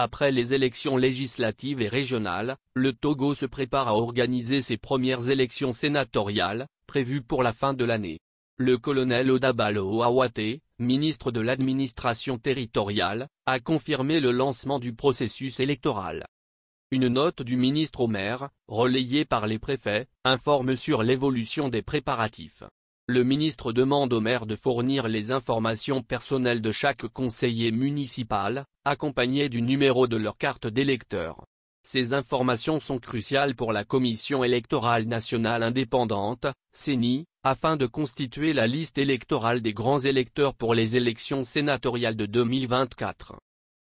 Après les élections législatives et régionales, le Togo se prépare à organiser ses premières élections sénatoriales, prévues pour la fin de l'année. Le colonel Odabalo Awate, ministre de l'administration territoriale, a confirmé le lancement du processus électoral. Une note du ministre au maire, relayée par les préfets, informe sur l'évolution des préparatifs. Le ministre demande aux maires de fournir les informations personnelles de chaque conseiller municipal, accompagnées du numéro de leur carte d'électeur. Ces informations sont cruciales pour la Commission électorale nationale indépendante, CENI, afin de constituer la liste électorale des grands électeurs pour les élections sénatoriales de 2024.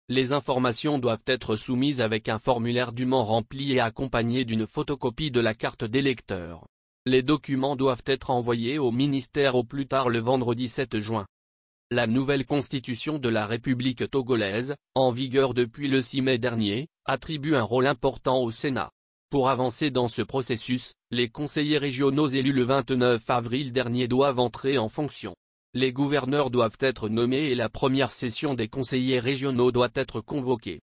Les informations doivent être soumises avec un formulaire dûment rempli et accompagné d'une photocopie de la carte d'électeur. Les documents doivent être envoyés au ministère au plus tard le vendredi 7 juin. La nouvelle constitution de la République togolaise, en vigueur depuis le 6 mai dernier, attribue un rôle important au Sénat. Pour avancer dans ce processus, les conseillers régionaux élus le 29 avril dernier doivent entrer en fonction. Les gouverneurs doivent être nommés et la première session des conseillers régionaux doit être convoquée.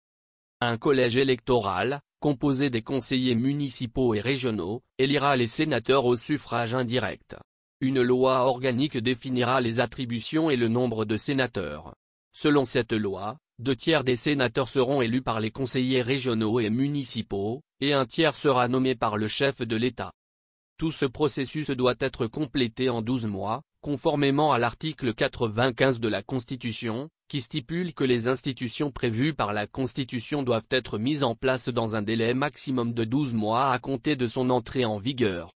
Un collège électoral, composé des conseillers municipaux et régionaux, élira les sénateurs au suffrage indirect. Une loi organique définira les attributions et le nombre de sénateurs. Selon cette loi, 2/3 des sénateurs seront élus par les conseillers régionaux et municipaux, et 1/3 sera nommé par le chef de l'État. Tout ce processus doit être complété en 12 mois, conformément à l'article 95 de la Constitution, qui stipule que les institutions prévues par la Constitution doivent être mises en place dans un délai maximum de 12 mois à compter de son entrée en vigueur.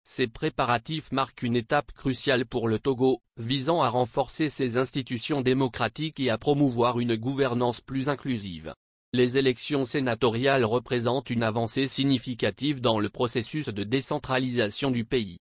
Ces préparatifs marquent une étape cruciale pour le Togo, visant à renforcer ses institutions démocratiques et à promouvoir une gouvernance plus inclusive. Les élections sénatoriales représentent une avancée significative dans le processus de décentralisation du pays.